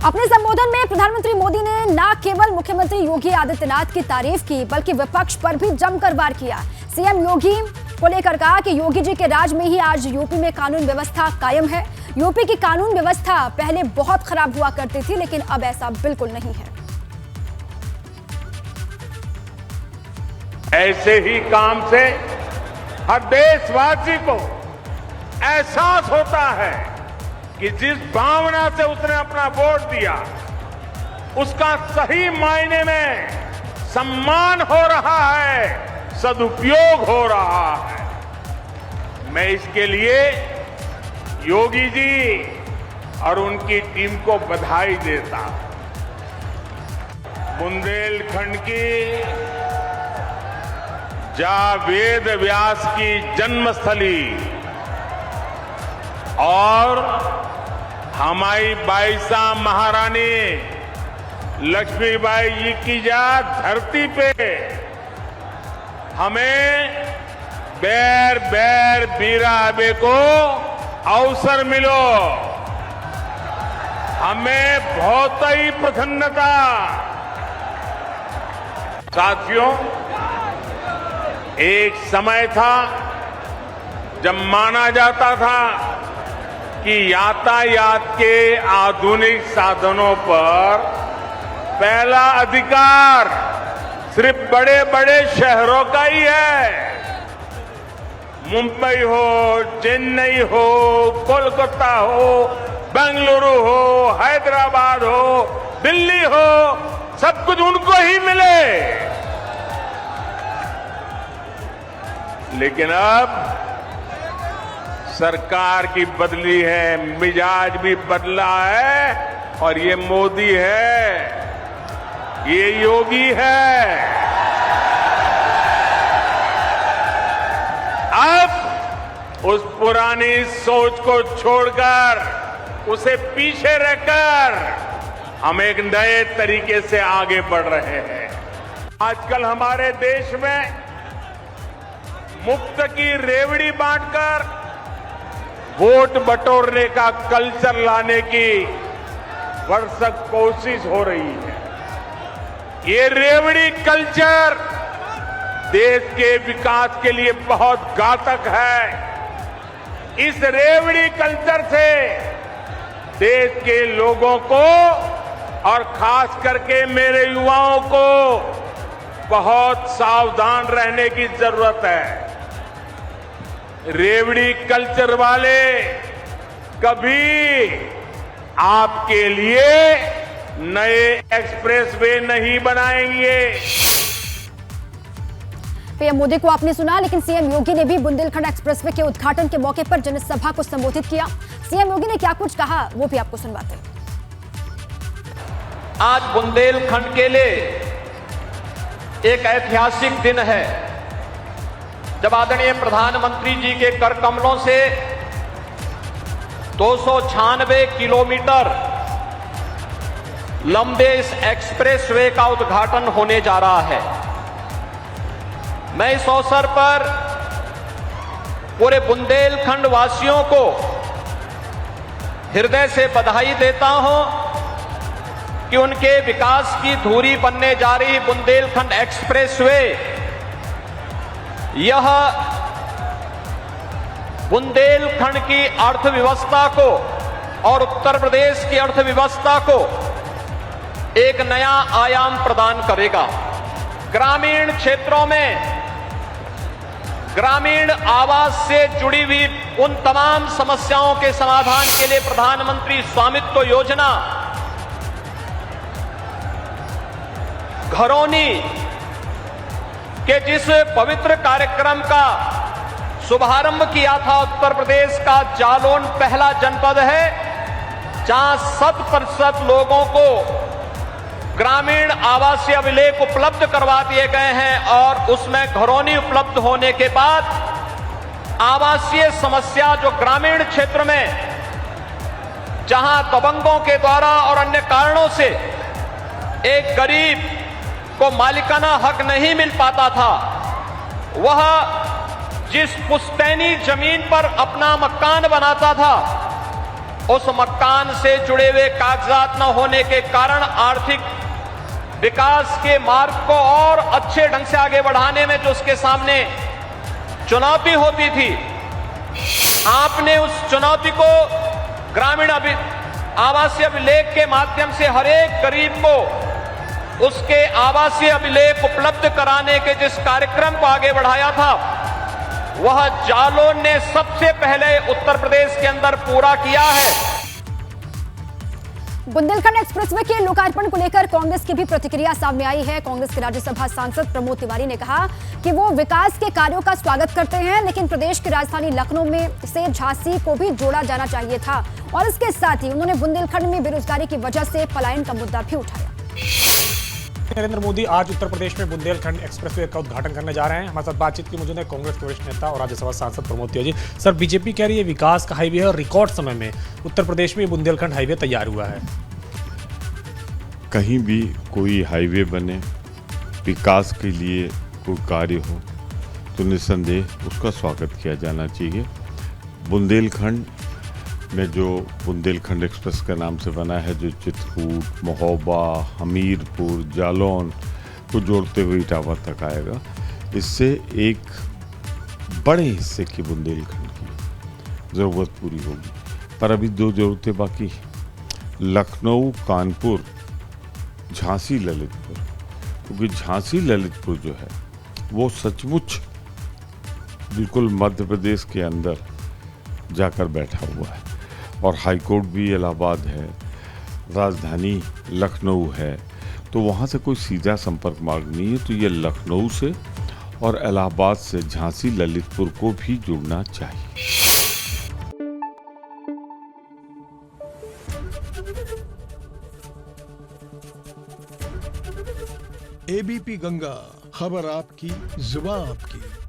अपने संबोधन में प्रधानमंत्री मोदी ने न केवल मुख्यमंत्री योगी आदित्यनाथ की तारीफ की बल्कि विपक्ष पर भी जमकर वार किया। सीएम योगी को लेकर कहा कि योगी जी के राज में ही आज यूपी में कानून व्यवस्था कायम है। यूपी की कानून व्यवस्था पहले बहुत खराब हुआ करती थी, लेकिन अब ऐसा बिल्कुल नहीं है। ऐसे ही काम से हर देशवासी को एहसास होता है कि जिस भावना से उसने अपना वोट दिया उसका सही मायने में सम्मान हो रहा है, सदुपयोग हो रहा है। मैं इसके लिए योगी जी और उनकी टीम को बधाई देता हूं। बुंदेलखंड की जहां वेद व्यास की जन्मस्थली और हमारी बाईसा महारानी लक्ष्मीबाई जी की धरती पे हमें बैर बैर बीराबे को अवसर मिलो, हमें बहुत ही प्रसन्नता। साथियों, एक समय था जब माना जाता था कि यातायात के आधुनिक साधनों पर पहला अधिकार सिर्फ बड़े बड़े शहरों का ही है। मुंबई हो, चेन्नई हो, कोलकाता हो, बेंगलुरु हो, हैदराबाद हो, दिल्ली हो, सब कुछ उनको ही मिले। लेकिन अब सरकार की बदली है, मिजाज भी बदला है और ये मोदी है, ये योगी है। अब उस पुरानी सोच को छोड़कर, उसे पीछे रखकर हम एक नए तरीके से आगे बढ़ रहे हैं। आजकल हमारे देश में मुफ्त की रेवड़ी बांटकर वोट बटोरने का कल्चर लाने की भरसक कोशिश हो रही है। ये रेवड़ी कल्चर देश के विकास के लिए बहुत घातक है। इस रेवड़ी कल्चर से देश के लोगों को और खास करके मेरे युवाओं को बहुत सावधान रहने की जरूरत है। रेवड़ी कल्चर वाले कभी आपके लिए नए एक्सप्रेसवे नहीं बनाएंगे। पीएम मोदी को आपने सुना, लेकिन सीएम योगी ने भी बुंदेलखंड एक्सप्रेसवे के उद्घाटन के मौके पर जनसभा को संबोधित किया। सीएम योगी ने क्या कुछ कहा वो भी आपको सुनवाते हैं। आज बुंदेलखंड के लिए एक ऐतिहासिक दिन है जब आदरणीय प्रधानमंत्री जी के कर कमलों से 296 किलोमीटर लंबे इस एक्सप्रेसवे का उद्घाटन होने जा रहा है। मैं इस अवसर पर पूरे बुंदेलखंड वासियों को हृदय से बधाई देता हूं कि उनके विकास की धुरी बनने जा रही बुंदेलखंड एक्सप्रेसवे यह बुंदेलखंड की अर्थव्यवस्था को और उत्तर प्रदेश की अर्थव्यवस्था को एक नया आयाम प्रदान करेगा। ग्रामीण क्षेत्रों में ग्रामीण आवास से जुड़ी हुई उन तमाम समस्याओं के समाधान के लिए प्रधानमंत्री स्वामित्व योजना, घरौनी के जिस पवित्र कार्यक्रम का शुभारंभ किया था, उत्तर प्रदेश का जालौन पहला जनपद है जहां 100% लोगों को ग्रामीण आवासीय अभिलेख उपलब्ध करवा दिए गए हैं और उसमें घरौनी उपलब्ध होने के बाद आवासीय समस्या जो ग्रामीण क्षेत्र में जहां दबंगों के द्वारा और अन्य कारणों से एक गरीब को मालिकाना हक नहीं मिल पाता था, वह जिस पुश्तैनी जमीन पर अपना मकान बनाता था उस मकान से जुड़े हुए कागजात न होने के कारण आर्थिक विकास के मार्ग को और अच्छे ढंग से आगे बढ़ाने में जो उसके सामने चुनौती होती थी, आपने उस चुनौती को ग्रामीण आवासीय अभिलेख के माध्यम से हर एक गरीब को उसके आवासीय अभिलेख उपलब्ध कराने के जिस कार्यक्रम को आगे बढ़ाया था, वह जालौन ने सबसे पहले उत्तर प्रदेश के अंदर पूरा किया है। बुंदेलखंड एक्सप्रेसवे के लोकार्पण को लेकर कांग्रेस की भी प्रतिक्रिया सामने आई है। कांग्रेस के राज्यसभा सांसद प्रमोद तिवारी ने कहा कि वो विकास के कार्यों का स्वागत करते हैं, लेकिन प्रदेश की राजधानी लखनऊ में से झांसी को भी जोड़ा जाना चाहिए था। और इसके साथ ही उन्होंने बुंदेलखंड में बेरोजगारी की वजह से पलायन का मुद्दा भी उठाया। नरेंद्र मोदी आज उत्तर प्रदेश में बुंदेलखंड एक्सप्रेसवे का उद्घाटन करने जा रहे हैं। हमारे साथ बातचीत की मौजूद है कांग्रेस के वरिष्ठ नेता और राज्यसभा सांसद प्रमोद तिवारी। सर, बीजेपी कह रही है विकास का हाईवे है और रिकॉर्ड समय में उत्तर प्रदेश में बुंदेलखंड हाईवे तैयार हुआ है। कहीं भी कोई हाईवे बने, विकास के लिए कोई कार्य हो तो निस्संदेह उसका स्वागत किया जाना चाहिए। बुंदेलखंड में जो बुंदेलखंड एक्सप्रेस के नाम से बना है, जो चित्रकूट, महोबा, हमीरपुर, जालौन को जोड़ते हुए इटावा तक आएगा, इससे एक बड़े हिस्से की बुंदेलखंड की ज़रूरत पूरी होगी। पर अभी दो ज़रूरतें बाकी हैं, लखनऊ, कानपुर, झांसी, ललितपुर। क्योंकि झांसी ललितपुर जो है वो सचमुच बिल्कुल मध्य प्रदेश के अंदर जाकर बैठा हुआ है और हाईकोर्ट भी इलाहाबाद है, राजधानी लखनऊ है, तो वहाँ से कोई सीधा संपर्क मार्ग नहीं है। तो ये लखनऊ से और इलाहाबाद से झांसी ललितपुर को भी जुड़ना चाहिए। एबीपी गंगा, खबर आपकी, जुबान आपकी।